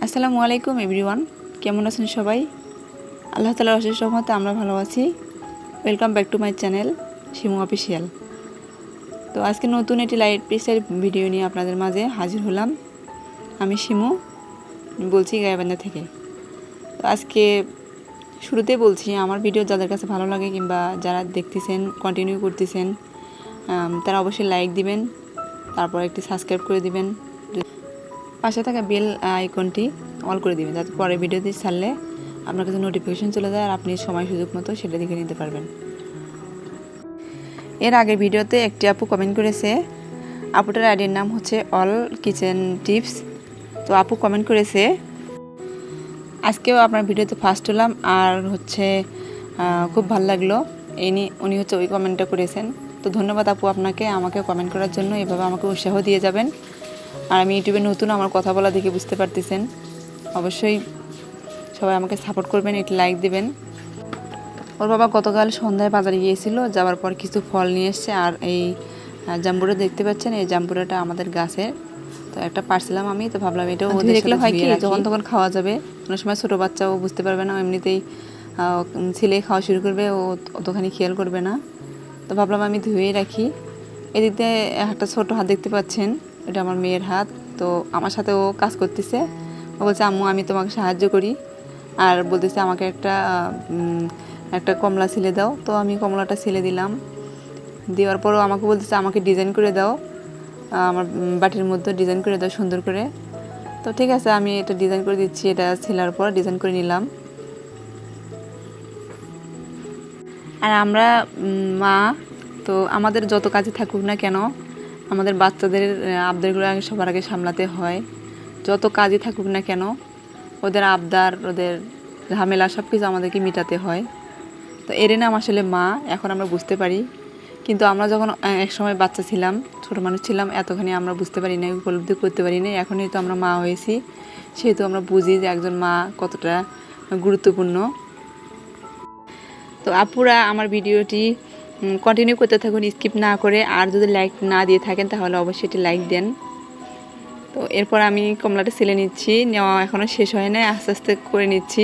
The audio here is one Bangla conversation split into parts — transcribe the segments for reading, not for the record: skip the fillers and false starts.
আসসালামু আলাইকুম এভরিওয়ান, কেমন আছেন সবাই? আল্লাহ তাআলার অশেষ রহমতে আমরা ভালো আছি। Welcome back to my channel Shimu official. তো আজকে নতুন একটি লাইট পিকচার ভিডিও নিয়ে আপনাদের মাঝে হাজির হলাম। আমি শিমু বলছি গাইবান্ধা থেকে। তো আজকে শুরুতে বলছি, আমার ভিডিও যাদের কাছে ভালো লাগে কিংবা যারা দেখতেছেন কন্টিনিউ করতেছেন তারা অবশ্যই লাইক দিবেন, তারপর একটি সাবস্ক্রাইব করে দিবেন, পাশে থাকা বেল আইকনটি অল করে দিবেন, যাতে পরে ভিডিওটি ছাড়লে আপনার কাছে নোটিফিকেশন চলে যায় আর আপনি সময় সুযোগ মতো সেটা দেখে নিতে পারবেন। এর আগের ভিডিওতে একটি আপু কমেন্ট করেছে, আপুটার আইডির নাম হচ্ছে অল কিচেন টিপস। তো আপু কমেন্ট করেছে, আজকেও আপনার ভিডিওতে ফার্স্ট হলাম আর খুব ভালো লাগলো। উনি ওই কমেন্টটা করেছেন। তো ধন্যবাদ আপু আপনাকে, আমাকে কমেন্ট করার জন্য। এভাবে আমাকে উৎসাহ দিয়ে যাবেন। আর আমি ইউটিউবে নতুন, আমার কথা বলা দেখে বুঝতে পারতেছেন। অবশ্যই সবাই আমাকে সাপোর্ট করবেন, একটি লাইক দেবেন। ওর বাবা গতকাল সন্ধ্যায় বাজারে গিয়েছিল, যাওয়ার পর কিছু ফল নিয়ে এসছে। আর এই জাম্বুরা দেখতে পাচ্ছেন, এই জাম্বুরাটা আমাদের গাছের। তো একটা পারছিলাম আমি, তো ভাবলাম এটাও ওদের দেখলে হয় কি যখন তখন খাওয়া যাবে। অনেক সময় ছোটো বাচ্চাও বুঝতে পারবে না, এমনিতেই ছেলে খাওয়া শুরু করবে, ও অতখানি খেয়াল করবে না। তো ভাবলাম আমি ধুয়েই রাখি। এদিক দিয়ে একটা ছোটো হাত দেখতে পাচ্ছেন, এটা আমার মেয়ের হাত। তো আমার সাথে ও কাজ করতেছে। ও বলছে, আম্মু আমি তোমাকে সাহায্য করি, আর বলতেছে আমাকে একটা কমলা ছিলে দাও। তো আমি কমলাটা ছিলে দিলাম। দেওয়ার পরও আমাকে বলতেছে আমাকে ডিজাইন করে দাও, আমার বাটির মধ্যে ডিজাইন করে দাও সুন্দর করে। তো ঠিক আছে, আমি এটা ডিজাইন করে দিচ্ছি। এটা ছিলার পর ডিজাইন করে নিলাম। আর আমরা মা, তো আমাদের যত কাজে থাকুক না কেন, আমাদের বাচ্চাদের আবদারগুলো সবার আগে সামলাতে হয়। যত কাজই থাকুক না কেন, ওদের আবদার, ওদের ঝামেলা সব কিছু আমাদেরকে মেটাতে হয়। তো এর নাম আসলে মা। এখন আমরা বুঝতে পারি, কিন্তু আমরা যখন এক সময় বাচ্চা ছিলাম, ছোটো মানুষ ছিলাম, এতখানি আমরা বুঝতে পারি না, উপলব্ধি করতে পারি না। এখনই তো আমরা মা হয়েছি, সেহেতু আমরা বুঝি যে একজন মা কতটা গুরুত্বপূর্ণ। তো আপুরা আমার ভিডিওটি কন্টিনিউ করতে থাকুন, স্কিপ না করে। আর যদি লাইক না দিয়ে থাকেন তাহলে অবশ্যই এটি লাইক দেন। তো এরপর আমি কমলাটা ছিলে নিচ্ছি, নেওয়া এখনও শেষ হয় না, আস্তে আস্তে করে নিচ্ছি।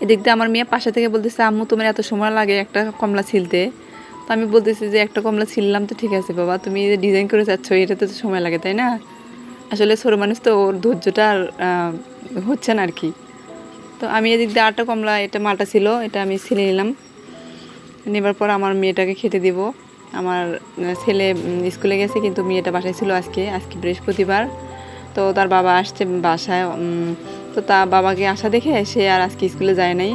এদিক দিয়ে আমার মেয়ে পাশে থেকে বলতেছে, আম্মু তোমার এত সময় লাগে একটা কমলা ছিলতে? তো আমি বলতেছি যে একটা কমলা ছিললাম তো ঠিক আছে বাবা, তুমি যে ডিজাইন করে যাচ্ছ এটাতে তো সময় লাগে, তাই না? আসলে ছোটো মানুষ তো, ওর ধৈর্যটা আর হচ্ছে না আর কি। তো আমি এদিক দিয়ে আটটা কমলা, এটা মালটা ছিল, এটা আমি ছিলে নিলাম। নেবার পর আমার মেয়েটাকে খেতে দিব। আমার ছেলে স্কুলে গেছে, কিন্তু মেয়েটা বাসায় ছিল আজকে বৃহস্পতিবার। তো তার বাবা আসছে বাসায়। তো তার বাবাকে আসা দেখে সে আর আজকে স্কুলে যায় নাই।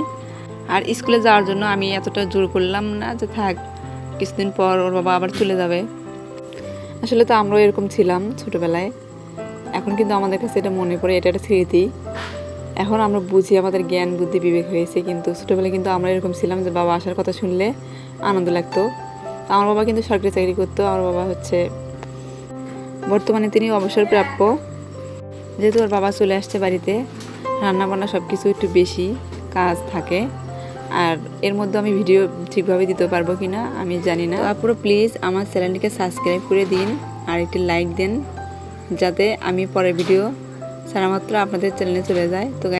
আর স্কুলে যাওয়ার জন্য আমি এতটা জোর করলাম না যে থাক, কিছুদিন পর ওর বাবা আবার চলে যাবে। আসলে তো আমরাও এরকম ছিলাম ছোটোবেলায়। এখন কিন্তু আমাদের কাছে এটা মনে পড়ে, এটা একটা স্মৃতি। এখন আমরা বুঝি, আমাদের জ্ঞান বুদ্ধি বিবেক হয়েছে, কিন্তু ছোটোবেলায় কিন্তু আমরা এরকম ছিলাম যে বাবা আসার কথা শুনলে আনন্দ লাগতো। আমার বাবা কিন্তু সরকারি চাকরি করতো। আমার বাবা বর্তমানে তিনি অবসরপ্রাপ্য। যেহেতু ওর বাবা চলে আসছে বাড়িতে, রান্নাবান্না সব কিছু একটু বেশি কাজ থাকে। আর এর মধ্যে আমি ভিডিও ঠিকভাবে দিতে পারবো কি না আমি জানি না। আপনারা প্লিজ আমার চ্যানেলটিকে সাবস্ক্রাইব করে দিন আর একটি লাইক দেন, যাতে আমি পরের ভিডিও ছাড়া মাত্র আপনাদের চ্যানেলে চলে যায়। তো